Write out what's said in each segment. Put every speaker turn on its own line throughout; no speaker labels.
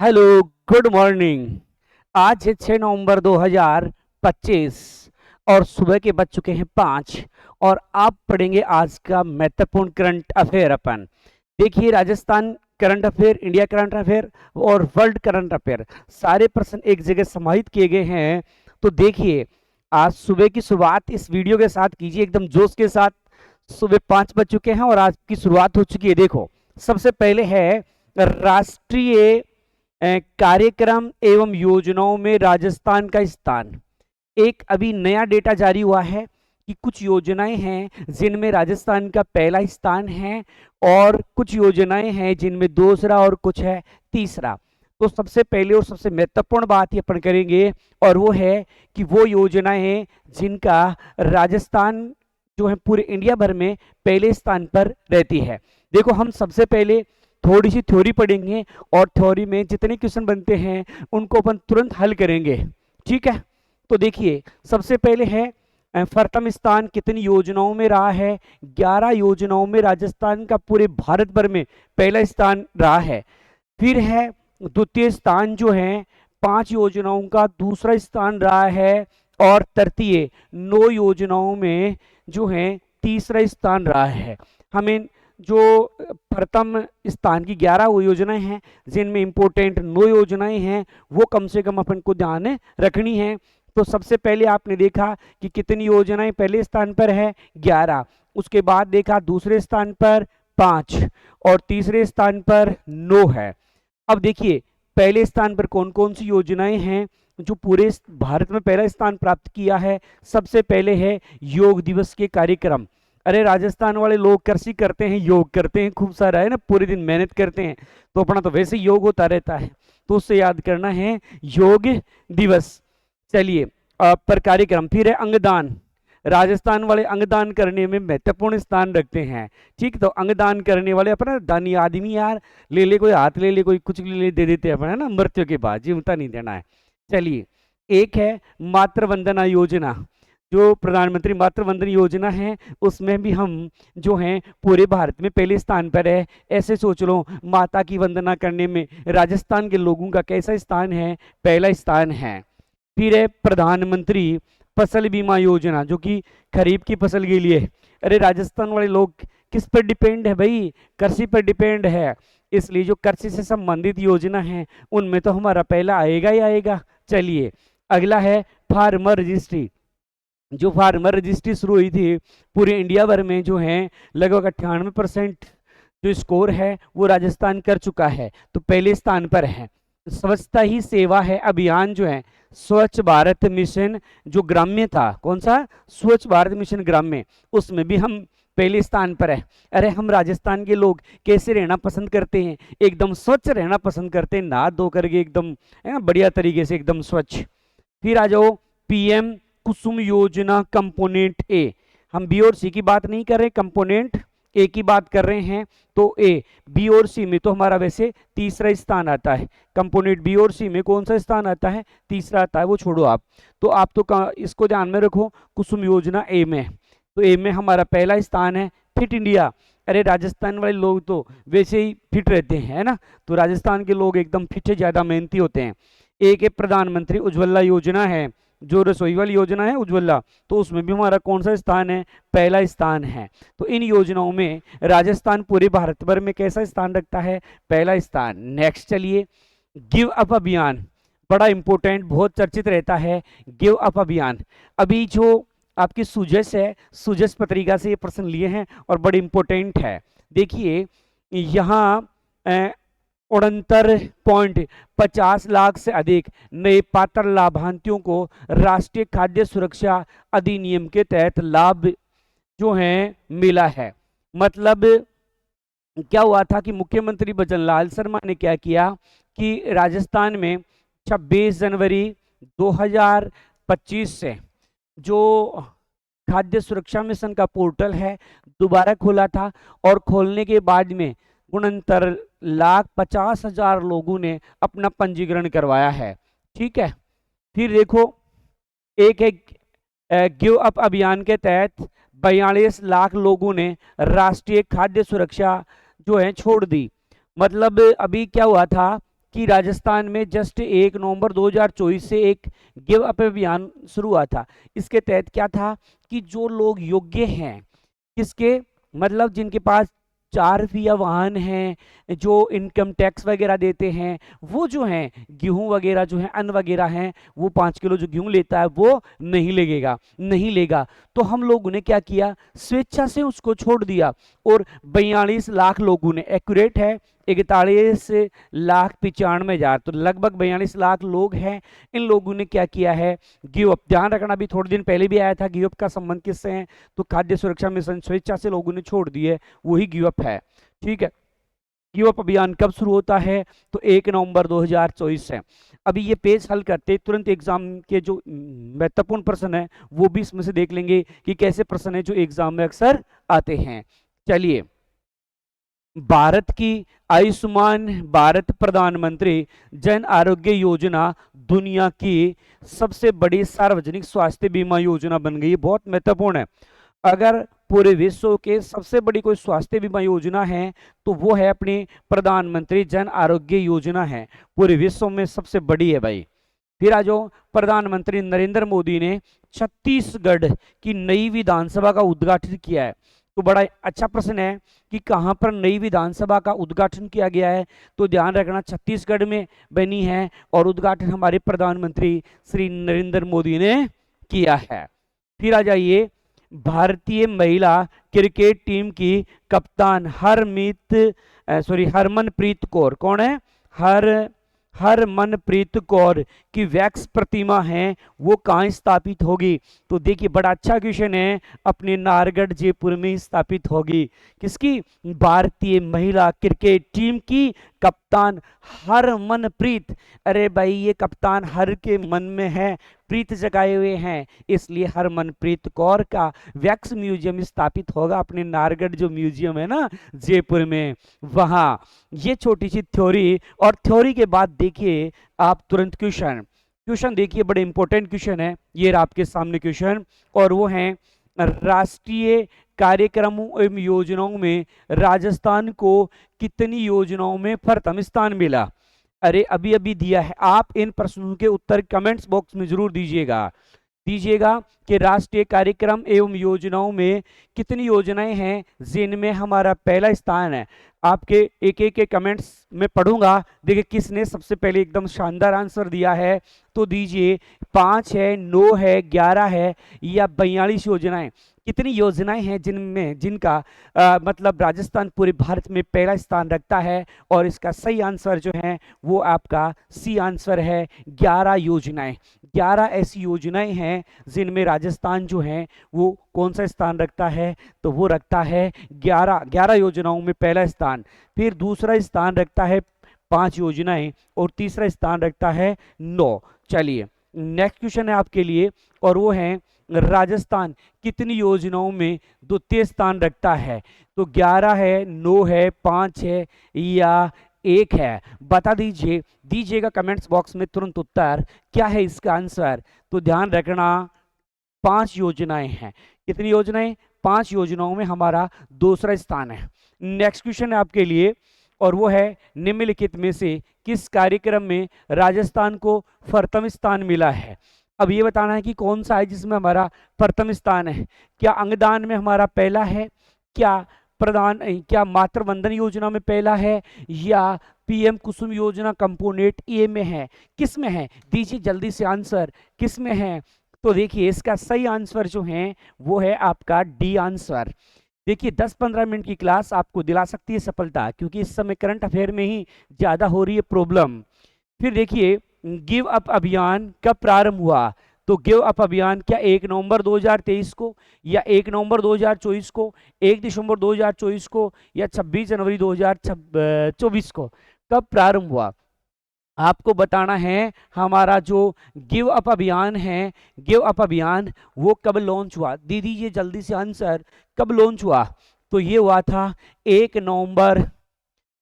Hello, good morning. आज है 6 नवंबर 2025 और सुबह के बज चुके हैं 5 और आप पढ़ेंगे आज का महत्वपूर्ण करंट अफेयर। अपन देखिए, Rajasthan current affair, India current affair और वर्ल्ड करंट अफेयर सारे प्रश्न एक जगह समाहित किए गए हैं। तो देखिए, आज सुबह की शुरुआत इस वीडियो के साथ कीजिए, एकदम जोश के साथ। सुबह 5 बज चुके हैं और आज की शुरुआत हो चुकी है। देखो, सबसे पहले है राष्ट्रीय कार्यक्रम एवं योजनाओं में राजस्थान का स्थान। एक अभी नया डेटा जारी हुआ है कि कुछ योजनाएं हैं जिनमें राजस्थान का पहला स्थान है और कुछ योजनाएं हैं जिनमें दूसरा और कुछ है तीसरा। तो सबसे पहले और सबसे महत्वपूर्ण बात ये अपन करेंगे और वो है कि वो योजनाएं जिनका राजस्थान जो है पूरे इंडिया भर में पहले स्थान पर रहती है। देखो, हम सबसे पहले थोड़ी सी थ्योरी पढ़ेंगे और थ्योरी में जितने क्वेश्चन बनते हैं उनको अपन तुरंत हल करेंगे। ठीक है, तो देखिए, सबसे पहले है प्रथम स्थान कितनी योजनाओं में रहा है। 11 योजनाओं में राजस्थान का पूरे भारत भर में पहला स्थान रहा है। फिर है द्वितीय स्थान जो है 5 योजनाओं का दूसरा स्थान रहा है और तृतीय 9 योजनाओं में जो है तीसरा स्थान रहा है। हमें जो प्रथम स्थान की 11 वो योजनाएं हैं जिनमें इंपोर्टेंट 9 योजनाएं हैं वो कम से कम अपन को ध्यान में रखनी है। तो सबसे पहले आपने देखा कि कितनी योजनाएं पहले स्थान पर है, 11। उसके बाद देखा दूसरे स्थान पर 5 और तीसरे स्थान पर 9 है। अब देखिए, पहले स्थान पर कौन कौन सी योजनाएं हैं जो पूरे भारत में पहला स्थान प्राप्त किया है। सबसे पहले है योग दिवस के कार्यक्रम। अरे, राजस्थान वाले लोग कृषि करते हैं, योग करते हैं, खूब सारा है ना, पूरे दिन मेहनत करते हैं, तो अपना तो वैसे ही योग होता रहता है, तो उससे याद करना है योग दिवस। चलिए, पर कार्यक्रम फिर है अंगदान। राजस्थान वाले अंगदान करने में महत्वपूर्ण स्थान रखते हैं। ठीक, तो अंगदान करने वाले अपना दानी आदमी यार, ले ले कोई हाथ, ले ले कोई कुछ ले दे देते हैं अपन, है ना, मृत्यु के बाद जीवता नहीं देना है। चलिए, एक है मातृ वंदना योजना। जो प्रधानमंत्री मातृ वंदन योजना है उसमें भी हम जो हैं पूरे भारत में पहले स्थान पर है। ऐसे सोच लो, माता की वंदना करने में राजस्थान के लोगों का कैसा स्थान है, पहला स्थान है। फिर है प्रधानमंत्री फसल बीमा योजना, जो कि खरीफ की फसल के लिए। अरे, राजस्थान वाले लोग किस पर डिपेंड है भाई, कृषि पर डिपेंड है, इसलिए जो कृषि से संबंधित योजना है उनमें तो हमारा पहला आएगा ही आएगा। चलिए, अगला है फार्मर रजिस्ट्री। जो फार्मर रजिस्ट्री शुरू हुई थी पूरे इंडिया भर में, जो है लगभग 98% जो स्कोर है वो राजस्थान कर चुका है, तो पहले स्थान पर है। स्वच्छता ही सेवा है अभियान जो है, स्वच्छ भारत मिशन जो ग्राम्य था, कौन सा, स्वच्छ भारत मिशन ग्राम्य, उसमें भी हम पहले स्थान पर है। अरे, हम राजस्थान के लोग कैसे रहना पसंद करते हैं, एकदम स्वच्छ रहना पसंद करते हैं, नहा धो करके एकदम, है ना, बढ़िया तरीके से एकदम स्वच्छ। फिर आ जाओ पीएम कुसुम योजना कंपोनेंट ए। हम बी और सी की बात नहीं कर रहे, कंपोनेंट ए की बात कर रहे हैं। तो ए, बी और सी में तो हमारा वैसे तीसरा स्थान आता है। कंपोनेंट बी और सी में कौन सा स्थान आता है, तीसरा आता है, वो छोड़ो आप। तो आप तो इसको ध्यान में रखो, कुसुम योजना ए में, तो ए में हमारा पहला स्थान है। फिट इंडिया, अरे राजस्थान वाले लोग तो वैसे ही फिट रहते हैं, है ना, तो राजस्थान के लोग एकदम फिट है, ज्यादा मेहनती होते हैं। एक प्रधानमंत्री उज्ज्वला योजना है, जो रसोई वाली योजना है उज्ज्वला, तो उसमें भी हमारा कौन सा स्थान है, पहला स्थान है। तो इन योजनाओं में राजस्थान पूरे भारत भर में कैसा स्थान रखता है, पहला स्थान। नेक्स्ट चलिए, गिव अप अभियान, बड़ा इंपॉर्टेंट, बहुत चर्चित रहता है गिव अप अभियान। अभी जो आपकी सुजस है, सुजस पत्रिका से ये प्रश्न लिए हैं और बड़े इंपॉर्टेंट है। देखिए, यहाँ 69.50 लाख से अधिक नए पात्र लाभार्थियों को राष्ट्रीय खाद्य सुरक्षा अधिनियम के तहत लाभ जो है मिला है। मतलब क्या हुआ था कि मुख्यमंत्री भजनलाल शर्मा ने क्या किया कि राजस्थान में 26 जनवरी 2025 से जो खाद्य सुरक्षा मिशन का पोर्टल है दोबारा खोला था और खोलने के बाद में 69,50,000 लोगों ने अपना पंजीकरण करवाया है। ठीक है, फिर देखो, एक गिव अप अभियान के तहत 42 लाख लोगों ने राष्ट्रीय खाद्य सुरक्षा जो है छोड़ दी। मतलब अभी क्या हुआ था कि राजस्थान में जस्ट 1 नवंबर 2024 से एक गिव अप अभियान शुरू हुआ था। इसके तहत क्या था कि जो लोग योग्य हैं, किसके मतलब जिनके पास 4 पहिया वाहन हैं, जो इनकम टैक्स वगैरह देते हैं, वो जो हैं गेहूं वगैरह जो है अन्न वगैरह हैं, वो 5 किलो जो गेहूं लेता है वो नहीं लेगा। तो हम लोगों ने क्या किया, स्वेच्छा से उसको छोड़ दिया और 42 लाख लोगों ने, एक्यूरेट है 41,95,हजार, तो लगभग 42 लाख लोग हैं। इन लोगों ने क्या किया है, गिव अप। ध्यान रखना, भी थोड़े दिन पहले भी आया था, गिव अप का संबंध किससे है, तो खाद्य सुरक्षा मिशन, स्वेच्छा से लोगों ने छोड़ दिए, वही गिव अप है। ठीक है, गिव अप अभियान कब शुरू होता है, तो 1 नवंबर 2024 है। अभी ये पेज हल करते तुरंत एग्जाम के जो महत्वपूर्ण प्रश्न है वो भी इसमें से देख लेंगे कि कैसे प्रश्न है जो एग्जाम में अक्सर आते हैं। चलिए, भारत की आयुष्मान भारत प्रधानमंत्री जन आरोग्य योजना दुनिया की सबसे बड़ी सार्वजनिक स्वास्थ्य बीमा योजना बन गई। बहुत महत्वपूर्ण है। अगर पूरे विश्व के सबसे बड़ी कोई स्वास्थ्य बीमा योजना है तो वो है अपनी प्रधानमंत्री जन आरोग्य योजना है, पूरे विश्व में सबसे बड़ी है भाई। फिर आज प्रधानमंत्री नरेंद्र मोदी ने छत्तीसगढ़ की नई विधानसभा का उद्घाटन किया है। तो बड़ा अच्छा प्रश्न है कि कहां पर नई विधानसभा का उद्घाटन किया गया है, तो ध्यान रखना छत्तीसगढ़ में बनी है और उद्घाटन हमारे प्रधानमंत्री श्री नरेंद्र मोदी ने किया है। फिर आ जाइए, भारतीय महिला क्रिकेट टीम की कप्तान हरमनप्रीत कौर, कौन है, हरमनप्रीत कौर की वैक्स प्रतिमा है वो कहाँ स्थापित होगी, तो देखिए बड़ा अच्छा क्वेश्चन है, अपने नाहरगढ़ जयपुर में स्थापित होगी। किसकी, भारतीय महिला क्रिकेट टीम की कप्तान हरमनप्रीत, अरे भाई ये कप्तान हर के मन में है, प्रीत जगाए हुए हैं, इसलिए हरमनप्रीत कौर का वैक्स म्यूजियम स्थापित होगा अपने नाहरगढ़ जो म्यूजियम है ना जयपुर में, वहां। ये छोटी सी थ्योरी, और थ्योरी के बाद देखिए आप तुरंत क्वेश्चन देखिए, बड़े इंपॉर्टेंट क्वेश्चन है ये आपके सामने क्वेश्चन, और वो है राष्ट्रीय कार्यक्रमों एवं योजनाओं में राजस्थान को कितनी योजनाओं में प्रथम स्थान मिला। अरे अभी अभी दिया है, आप इन प्रश्नों के उत्तर कमेंट्स बॉक्स में जरूर दीजिएगा कि राष्ट्रीय कार्यक्रम एवं योजनाओं में कितनी योजनाएं हैं जिनमें हमारा पहला स्थान है। आपके एक एक के कमेंट्स में पढ़ूंगा, देखिए किसने सबसे पहले एकदम शानदार आंसर दिया है, तो दीजिए 5 है, 9 है, 11 है या 42 योजनाएं। कितनी योजनाएं हैं जिनका मतलब राजस्थान पूरे भारत में पहला स्थान रखता है, और इसका सही आंसर जो है वो आपका सी आंसर है, 11 योजनाएं। 11 ऐसी योजनाएं हैं जिनमें राजस्थान जो है वो कौन सा स्थान रखता है, तो वो रखता है 11 योजनाओं में पहला स्थान। फिर दूसरा स्थान रखता है 5 योजनाएं, और तीसरा स्थान रखता है 9। चलिए नेक्स्ट क्वेश्चन है आपके लिए, और वो है राजस्थान कितनी योजनाओं में द्वितीय स्थान रखता है, तो 11 है, 9 है, 5 है या 1 है, बता दीजिएगा कमेंट्स बॉक्स में तुरंत उत्तर क्या है इसका आंसर। तो ध्यान रखना 5 योजनाएं हैं। कितनी योजनाएं, 5 योजनाओं में हमारा दूसरा स्थान है। नेक्स्ट क्वेश्चन है आपके लिए, और वो है निम्नलिखित में से किस कार्यक्रम में राजस्थान को प्रथम स्थान मिला है। अब ये बताना है कि कौन सा है जिसमें हमारा प्रथम स्थान है। क्या अंगदान में हमारा पहला है, क्या मातृ वंदन योजना में पहला है, या पीएम कुसुम योजना कंपोनेंट ए में है, किस में है, दीजिए जल्दी से आंसर, किस में है। तो देखिए इसका सही आंसर जो है वो है आपका डी आंसर। देखिए 10-15 मिनट की क्लास आपको दिला सकती है सफलता, क्योंकि इस समय करंट अफेयर में ही ज्यादा हो रही है प्रॉब्लम। फिर देखिए गिव अप अभियान कब प्रारंभ हुआ, तो गिव अप अभियान क्या 1 नवंबर 2023 को, या 1 नवंबर 2024 को, 1 दिसंबर 2024 को, या 26 जनवरी 2024 को, कब प्रारंभ हुआ। आपको बताना है हमारा जो गिव अप अभियान है, गिव अप अभियान वो कब लॉन्च हुआ, दे दीजिए जल्दी से आंसर, कब लॉन्च हुआ। तो ये हुआ था 1 नवंबर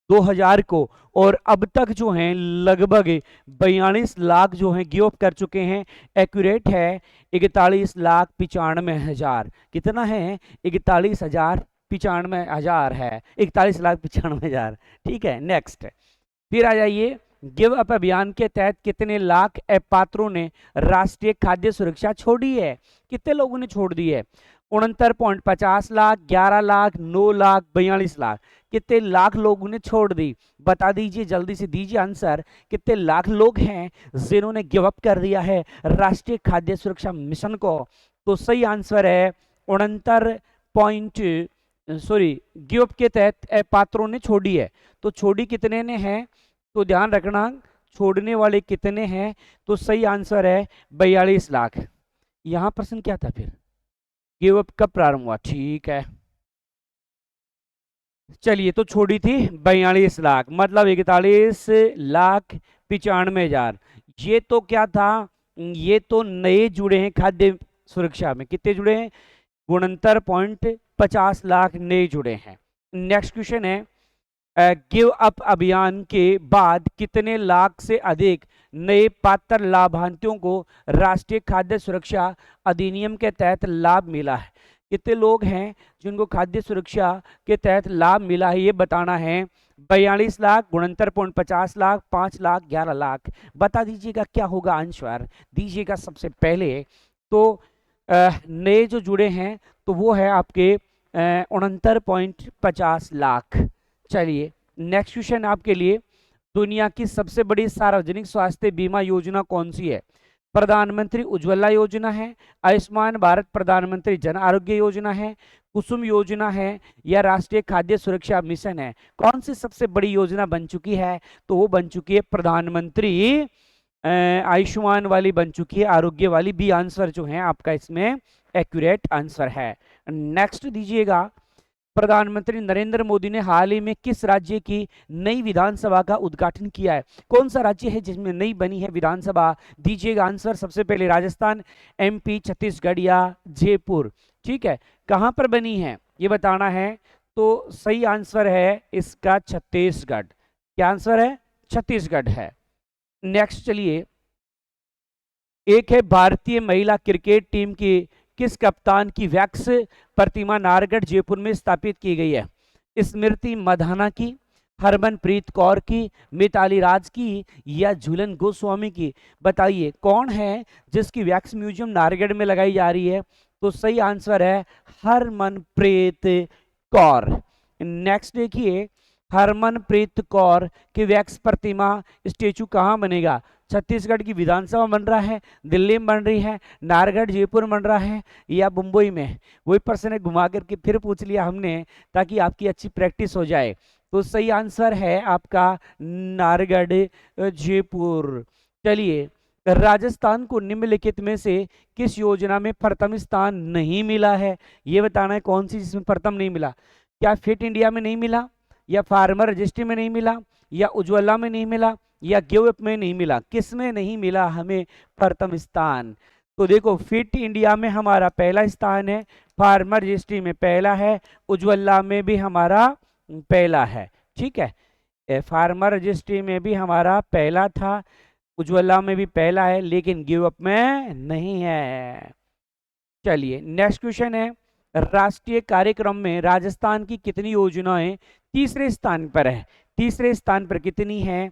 2000 को, और अब तक जो हैं लगभग 42 लाख जो हैं गिव अप कर चुके हैं। एक्यूरेट है 41,95,000, कितना है 41,95,000 है, 41,95,000। ठीक है, नेक्स्ट फिर आ जाइए गिव अप अभियान के तहत कितने लाख अपात्रों ने राष्ट्रीय खाद्य सुरक्षा छोड़ी है? कितने लोगों ने छोड़ दी है? 69.50 लाख, 11 लाख, 9 लाख, 42 लाख। कितने लाख लोगों ने छोड़ दी? बता दीजिए, जल्दी से दीजिए आंसर। कितने लाख लोग हैं जिन्होंने गिव अप कर दिया है राष्ट्रीय खाद्य सुरक्षा मिशन को? तो सही आंसर है 69 गिव अप के तहत पात्रों ने छोड़ी है। तो छोड़ी कितने ने है? तो ध्यान रखना, छोड़ने वाले कितने हैं? तो सही आंसर है 42 लाख। यहां प्रश्न क्या था फिर? गिव अप कब प्रारंभ हुआ? ठीक है, चलिए, तो छोड़ी थी 42 लाख, मतलब 41,95,95,000। ये तो क्या था? ये तो नए जुड़े हैं खाद्य सुरक्षा में। कितने जुड़े हैं? 69.50 लाख नए जुड़े हैं। नेक्स्ट क्वेश्चन है, गिव अप अभियान के बाद कितने लाख से अधिक नए पात्र लाभार्थियों को राष्ट्रीय खाद्य सुरक्षा अधिनियम के तहत लाभ मिला है? कितने लोग हैं जिनको खाद्य सुरक्षा के तहत लाभ मिला है, ये बताना है। 42 लाख, 69.50 लाख, 5 लाख, 11 लाख। बता दीजिएगा क्या होगा आंसर, दीजिएगा सबसे पहले। तो नए जो जुड़े हैं तो वो है आपके 69.50 लाख। चलिए, नेक्स्ट क्वेश्चन आपके लिए, दुनिया की सबसे बड़ी सार्वजनिक स्वास्थ्य बीमा योजना कौन सी है? प्रधानमंत्री उज्ज्वला योजना है, आयुष्मान भारत प्रधानमंत्री जन आरोग्य योजना है, कुसुम योजना है, या राष्ट्रीय खाद्य सुरक्षा मिशन है? कौन सी सबसे बड़ी योजना बन चुकी है? तो वो बन चुकी है प्रधानमंत्री आयुष्मान वाली बन चुकी है, आरोग्य वाली। बी आंसर जो है आपका इसमें एक्यूरेट आंसर है। नेक्स्ट दीजिएगा, प्रधानमंत्री नरेंद्र मोदी ने हाल ही में किस राज्य की नई विधानसभा का उद्घाटन किया है? कौन सा राज्य है जिसमें नई बनी है विधानसभा? दीजिएगा आंसर सबसे पहले। राजस्थान, एमपी, छत्तीसगढ़ या जयपुर? ठीक है, कहां पर बनी है ये बताना है। तो सही आंसर है इसका छत्तीसगढ़। क्या आंसर है? छत्तीसगढ़ है। नेक्स्ट चलिए, एक है भारतीय महिला क्रिकेट टीम की किस कप्तान की वैक्स प्रतिमा नारगढ़ जयपुर में स्थापित की गई है? स्मृति मधाना की, हरमनप्रीत कौर की, मिताली राज की, या झूलन गोस्वामी की? बताइए कौन है जिसकी वैक्स म्यूजियम नारगढ़ में लगाई जा रही है? तो सही आंसर है हरमनप्रीत कौर। नेक्स्ट देखिए, हरमनप्रीत कौर की वैक्स प्रतिमा स्टेचू कहाँ बनेगा? छत्तीसगढ़ की विधानसभा बन रहा है, दिल्ली में बन रही है, नारगढ़ जयपुर बन रहा है, या मुंबई में? वही प्रश्न है, घुमा करके फिर पूछ लिया हमने ताकि आपकी अच्छी प्रैक्टिस हो जाए। तो सही आंसर है आपका नारगढ़ जयपुर। चलिए, राजस्थान को निम्नलिखित में से किस योजना में प्रथम स्थान नहीं मिला है? ये बताना है कौन सी जिसमें प्रथम नहीं मिला। क्या फिट इंडिया में नहीं मिला, या फार्मर रजिस्ट्री में नहीं मिला, या उज्ज्वला में नहीं मिला, या गिव अप में नहीं मिला? किस में नहीं मिला हमें प्रथम स्थान? तो देखो, फिट इंडिया में हमारा पहला स्थान है, फार्मर रजिस्ट्री में पहला है, उज्ज्वला में भी हमारा पहला है। ठीक है, फार्मर रजिस्ट्री में भी हमारा पहला था, उज्ज्वला में भी पहला है, लेकिन गिव अप में नहीं है। चलिए, नेक्स्ट क्वेश्चन है, राष्ट्रीय कार्यक्रम में राजस्थान की कितनी योजनाएं तीसरे स्थान पर है? तीसरे स्थान पर कितनी है?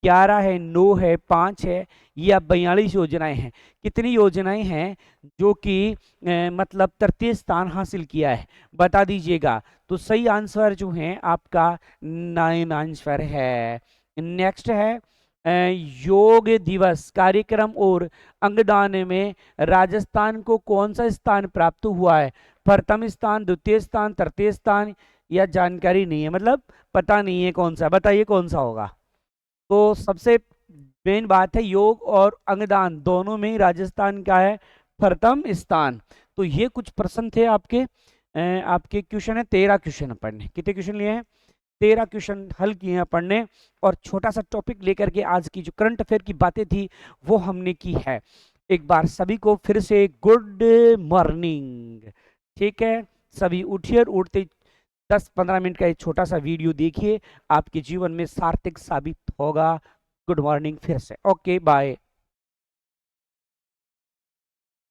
11 है, 9 है, 5 है, या 42 योजनाएं हैं? कितनी योजनाएं हैं जो कि मतलब तृतीय स्थान हासिल किया है? बता दीजिएगा। तो सही आंसर जो है आपका 9 आंसर है। नेक्स्ट है, योग दिवस कार्यक्रम और अंगदान में राजस्थान को कौन सा स्थान प्राप्त हुआ है? प्रथम स्थान, द्वितीय स्थान, तृतीय स्थान, या जानकारी नहीं है, मतलब पता नहीं है कौन सा? बताइए कौन सा होगा। तो सबसे मेन बात है, योग और अंगदान दोनों में ही राजस्थान का है प्रथम स्थान। तो ये कुछ प्रश्न थे आपके आपके क्वेश्चन है 13 क्वेश्चन पढ़ने। कितने क्वेश्चन लिए हैं? 13 क्वेश्चन हल किए हैं पढ़ने, और छोटा सा टॉपिक लेकर के आज की जो करंट अफेयर की बातें थी वो हमने की है। एक बार सभी को फिर से गुड मॉर्निंग। ठीक है, सभी उठिए और उठते 10-15 मिनट का एक छोटा सा वीडियो देखिए, आपके जीवन में सार्थक साबित होगा। गुड मॉर्निंग फिर से। Okay, bye.